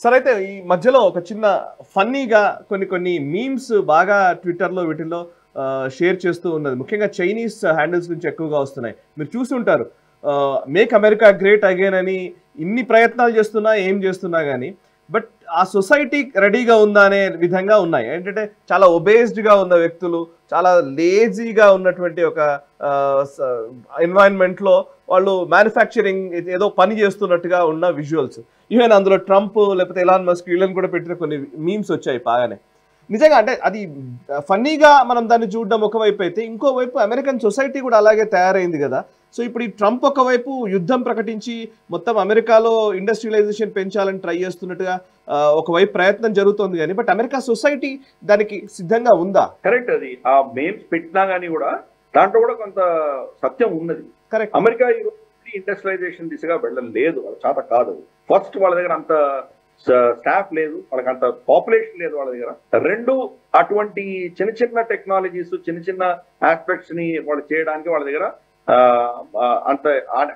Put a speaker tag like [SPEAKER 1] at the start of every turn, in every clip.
[SPEAKER 1] సరే అయితే ఈ మధ్యలో ఒక చిన్న ఫన్నీగా కొన్ని మీమ్స్ బాగా ట్విట్టర్లో వీటిల్లో షేర్ చేస్తూ ఉన్నది. ముఖ్యంగా చైనీస్ హ్యాండిల్స్ నుంచి ఎక్కువగా వస్తున్నాయి. మీరు చూస్తుంటారు మేక్ అమెరికా గ్రేట్ అగైన్ అని ఇన్ని ప్రయత్నాలు చేస్తున్నా ఏం చేస్తున్నా కానీ బట్ ఆ సొసైటీ రెడీగా ఉందా అనే విధంగా ఉన్నాయి. ఏంటంటే చాలా ఒబేస్డ్గా ఉన్న వ్యక్తులు, చాలా లేజీగా ఉన్నటువంటి ఒక ఎన్వైరన్మెంట్లో వాళ్ళు మ్యానుఫ్యాక్చరింగ్ ఏదో పని చేస్తున్నట్టుగా ఉన్న విజువల్స్. ఈవెన్ అందులో ట్రంప్ లేకపోతే ఎలాన్ మస్క్ వీళ్ళని కూడా పెట్టిన కొన్ని మీమ్స్ వచ్చాయి బాగానే. నిజంగా అంటే అది ఫన్నీగా మనం దాన్ని చూడడం ఒకవైపు అయితే, ఇంకోవైపు అమెరికన్ సొసైటీ కూడా అలాగే తయారైంది కదా. సో ఇప్పుడు ఈ ట్రంప్ ఒకవైపు యుద్ధం ప్రకటించి మొత్తం అమెరికాలో ఇండస్ట్రియలైజేషన్ పెంచాలని ట్రై చేస్తున్నట్టుగా ఒకవైపు ప్రయత్నం జరుగుతుంది కానీ బట్ అమెరికా సొసైటీ దానికి సిద్ధంగా ఉందా?
[SPEAKER 2] కరెక్ట్. అది ఆ మేమ్స్ పెట్టినా కానీ కూడా దాంట్లో కూడా కొంత సత్యం ఉన్నది.
[SPEAKER 1] కరెక్ట్.
[SPEAKER 2] అమెరికా ఇండస్ట్రియలైజేషన్ దిశగా వెళ్ళలేదు, వాళ్ళ చేత కాదు. ఫస్ట్ వాళ్ళ దగ్గర అంత స్టాఫ్ లేదు, వాళ్ళకి అంత పాపులేషన్ లేదు వాళ్ళ దగ్గర. రెండు, అటువంటి చిన్న చిన్న టెక్నాలజీస్, చిన్న చిన్న ఆస్పెక్ట్స్ ని వాళ్ళు చేయడానికి వాళ్ళ దగ్గర అంత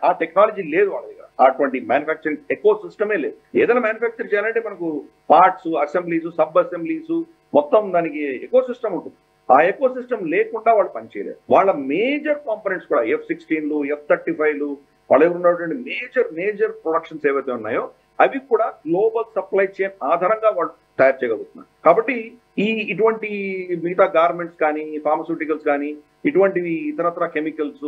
[SPEAKER 2] ఆ టెక్నాలజీ లేదు వాళ్ళ దగ్గర. అటువంటి మ్యానుఫ్యాక్చరింగ్ ఎకో సిస్టమే లేదు. ఏదైనా మ్యానుఫ్యాక్చర్ చేయాలంటే మనకు పార్ట్స్, అసెంబ్లీస్, సబ్ అసెంబ్లీస్, మొత్తం దానికి ఎకో సిస్టమ్ ఉంటుంది. ఆ ఎకో సిస్టమ్ లేకుండా వాళ్ళు పనిచేయలేరు. వాళ్ళ మేజర్ కాంపనెంట్స్ కూడా F-16లు, F-35లు, వాళ్ళ దగ్గర ఉన్నటువంటి మేజర్ ప్రొడక్షన్స్ ఏవైతే ఉన్నాయో అవి కూడా గ్లోబల్ సప్లై చైన్ ఆధారంగా వాళ్ళు తయారు చేయగలుగుతున్నారు. కాబట్టి ఇటువంటి మిగతా గార్మెంట్స్ కానీ, ఫార్మస్యూటికల్స్ కానీ, ఇటువంటివి ఇతరత్ర కెమికల్స్,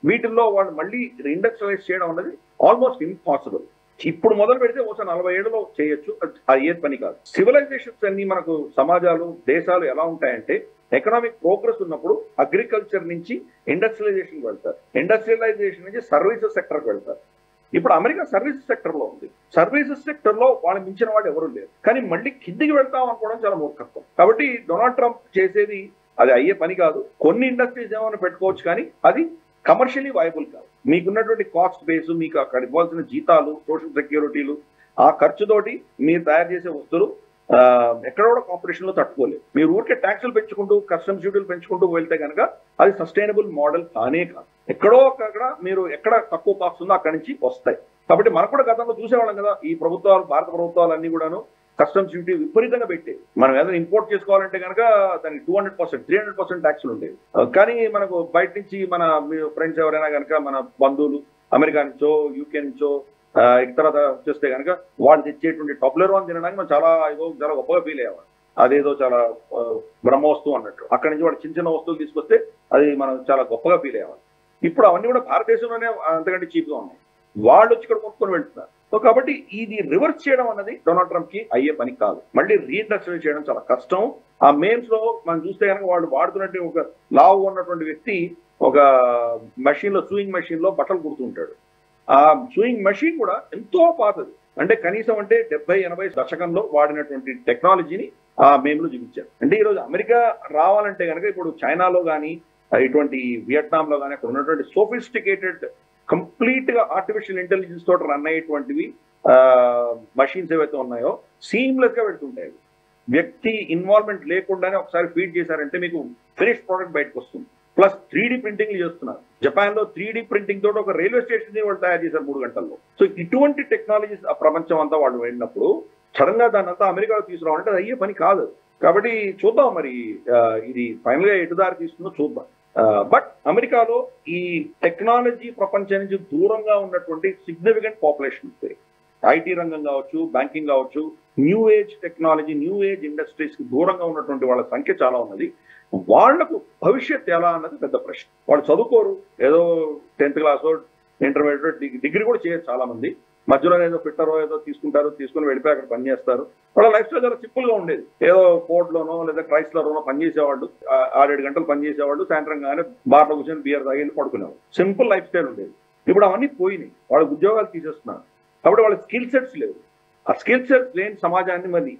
[SPEAKER 2] వీటిల్లో వాళ్ళు మళ్ళీ ఇండస్ట్రియలైజ్ చేయడం అనేది ఆల్మోస్ట్ ఇంపాసిబుల్. ఇప్పుడు మొదలు పెడితే ఒక 40 ఏళ్లలో చేయొచ్చు, అది ఏ పని కాదు. సివిలైజేషన్స్ అన్ని మనకు సమాజాలు, దేశాలు ఎలా ఉంటాయంటే ఎకనామిక్ ప్రోగ్రెస్ ఉన్నప్పుడు అగ్రికల్చర్ నుంచి ఇండస్ట్రియలైజేషన్ వెళ్తారు, ఇండస్ట్రియలైజేషన్ నుంచి సర్వీసెస్ సెక్టర్కి వెళ్తారు. ఇప్పుడు అమెరికా సర్వీసెస్ సెక్టర్ లో ఉంది. సర్వీసెస్ సెక్టర్ లో వాళ్ళు మించిన వాడు ఎవరు లేరు. కానీ మళ్ళీ కిందికి వెళ్తాం అనుకోవడం చాలా మూర్ఖత్వం. కాబట్టి డొనాల్డ్ ట్రంప్ చేసేది అది అయ్యే పని కాదు. కొన్ని ఇండస్ట్రీస్ ఏమైనా పెట్టుకోవచ్చు కానీ అది కమర్షియలీ వైబుల్ కాదు. మీకున్నటువంటి కాస్ట్ బేస్, మీకు అక్కడ ఇవ్వాల్సిన జీతాలు, సోషల్ సెక్యూరిటీలు, ఆ ఖర్చుతోటి మీరు తయారు చేసే వస్తువులు ఎక్కడ కూడా కాంపిటీషన్ లో తట్టుకోలేదు. మీరు ఊరికే ట్యాక్సులు పెంచుకుంటూ, కస్టమ్స్ డ్యూటీలు పెంచుకుంటూ వెళ్తే కనుక అది సస్టైనబుల్ మోడల్ కానే కాదు. ఎక్కడో అక్కడ మీరు ఎక్కడ తక్కువ కాస్ట్ ఉందో అక్కడి నుంచి వస్తాయి. కాబట్టి మనకు కూడా గతంలో చూసేవాళ్ళం కదా, ఈ ప్రభుత్వాలు, భారత ప్రభుత్వాలు అన్ని కూడాను కస్టమ్స్ డ్యూటీ విపరీతంగా పెట్టేవి. మనం ఏదైనా ఇంపోర్ట్ చేసుకోవాలంటే కనుక దానికి 200%, 300% ట్యాక్సులు ఉండేవి. కానీ మనకు బయట నుంచి మన ఫ్రెండ్స్ ఎవరైనా కనుక, మన బంధువులు అమెరికా నుంచో, యూకే నుంచో, ఇతర చేస్తే కనుక వాళ్ళు తెచ్చేటువంటి టొబ్లెరోన్ తినడానికి మనం చాలా గొప్పగా ఫీల్ అయ్యేవాడు. అదేదో చాలా బ్రహ్మవస్తువు అన్నట్టు. అక్కడి నుంచి వాడు చిన్న చిన్న వస్తువులు తీసుకొస్తే అది మనం చాలా గొప్పగా ఫీల్ అయ్యేవాడు. ఇప్పుడు అవన్నీ కూడా భారతదేశంలోనే అంతకంటే చీప్గా ఉన్నాయి. వాళ్ళు వచ్చి ఇక్కడ కొనుక్కొని వెళ్తున్నారు. సో కాబట్టి ఇది రివర్స్ చేయడం అన్నది డొనాల్డ్ ట్రంప్ కి అయ్యే పని కాదు. మళ్ళీ రీఇండస్ట్రియలైజ్ చేయడం చాలా కష్టం. ఆ మేమ్స్ లో మనం చూస్తే కనుక వాళ్ళు వాడుతున్నట్టు ఒక లావు ఉన్నటువంటి వ్యక్తి ఒక మెషిన్ లో, సూయింగ్ మెషిన్ లో బట్టలు కుడుతుంటాడు. ఆ సూయింగ్ మెషిన్ కూడా ఎంతో పాతది. అంటే కనీసం అంటే 70-80 దశకంలో వాడినటువంటి టెక్నాలజీని ఆ మేమ్లో చూపించారు. అంటే ఈరోజు అమెరికా రావాలంటే కనుక ఇప్పుడు చైనాలో కానీ, ఇటువంటి వియట్నాంలో కానీ అక్కడ ఉన్నటువంటి సోఫిస్టికేటెడ్, కంప్లీట్ గా ఆర్టిఫిషియల్ ఇంటెలిజెన్స్ తోటి రన్ అయ్యేటువంటివి మషిన్స్ ఏవైతే ఉన్నాయో సీమ్లెస్ గా పెడుతుంటాయి. వ్యక్తి ఇన్వాల్వ్మెంట్ లేకుండానే ఒకసారి ఫీడ్ చేశారంటే మీకు ఫినిష్ ప్రోడక్ట్ బయటకు వస్తుంది. ప్లస్ 3D ప్రింటింగ్ చేస్తున్నారు. జపాన్ లో 3D ప్రింటింగ్ తోటి ఒక రైల్వే స్టేషన్ వాళ్ళు తయారు చేశారు 3 గంటల్లో. సో ఇటువంటి టెక్నాలజీస్ ఆ ప్రపంచం అంతా వాళ్ళు వెళ్ళినప్పుడు సడన్ గా దాన్ని అంతా అమెరికాలో తీసుకురావాలంటే అది అయ్యే పని కాదు. కాబట్టి చూద్దాం మరి ఇది ఫైనల్ గా ఎటు దారి తీసుకుందో చూద్దాం. బట్ అమెరికాలో ఈ టెక్నాలజీ ప్రపంచం నుంచి దూరంగా ఉన్నటువంటి సిగ్నిఫికెంట్ పాపులేషన్ ఉంది. ఐటీ రంగం కావచ్చు, బ్యాంకింగ్ కావచ్చు, new age technology, new age industries కి దూరంగా ఉన్నటువంటి వాళ్ళ సంఖ్య చాలా ఉన్నది. వాళ్లకు భవిష్యత్ ఎలా అన్నది పెద్ద ప్రశ్న. వాళ్ళు చదువుకోరు, ఏదో 10th క్లాసో, ఇంటర్మీడియట్, డిగ్రీ కూడా చేయరు చాలా మంది. మధ్యలో ఏదో ఫిట్టరో ఏదో తీసుకుని వెళ్ళిపోయి అక్కడ పనిచేస్తారు. వాళ్ళ లైఫ్ స్టైల్ చాలా సింపుల్ గా ఉండేది. ఏదో ఫోర్డ్లోనో లేదా క్రైస్లర్లోనో పనిచేసేవాళ్ళు, 6-7 గంటలు పనిచేసేవాళ్ళు, సాయంత్రం కానీ బార్లో కూర్చొని బియర్ తాగి పడుకునేవాళ్ళు. సింపుల్ లైఫ్ స్టైల్ ఉండేది. ఇప్పుడు అవన్నీ పోయినాయి. వాళ్ళ ఉద్యోగాలు తీసేస్తున్నారు. కాబట్టి వాళ్ళ స్కిల్ సెట్స్ లేవు. ఆ స్కిల్ సెట్స్ లేని సమాజాన్ని మరి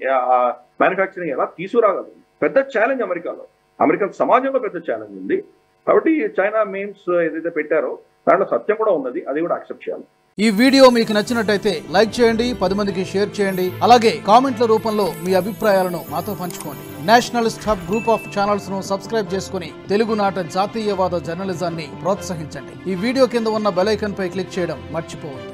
[SPEAKER 2] మ్యానుఫ్యాక్చరింగ్ ఎలా తీసుకురాగలదు? పెద్ద ఛాలెంజ్ అమెరికాలో, అమెరికన్ సమాజంలో పెద్ద ఛాలెంజ్ ఉంది. కాబట్టి చైనా మీమ్స్ ఏదైతే పెట్టారో దాంట్లో సత్యం కూడా ఉన్నది, అది కూడా యాక్సెప్ట్ చేయాలి.
[SPEAKER 3] ఈ వీడియో మీకు నచ్చినట్టయితే లైక్ చేయండి, 10 మందికి షేర్ చేయండి. అలాగే కామెంట్ల రూపంలో మీ అభిప్రాయాలను మాతో పంచుకోండి. Nationalist hub group of channels ను సబ్స్క్రైబ్ చేసుకుని తెలుగునాట జాతీయవాద జర్నలిజాన్ని ప్రోత్సహించండి. ఈ వీడియో కింద ఉన్న బెల్ ఐకాన్ పై క్లిక్ చేయడం మర్చిపోవద్దు.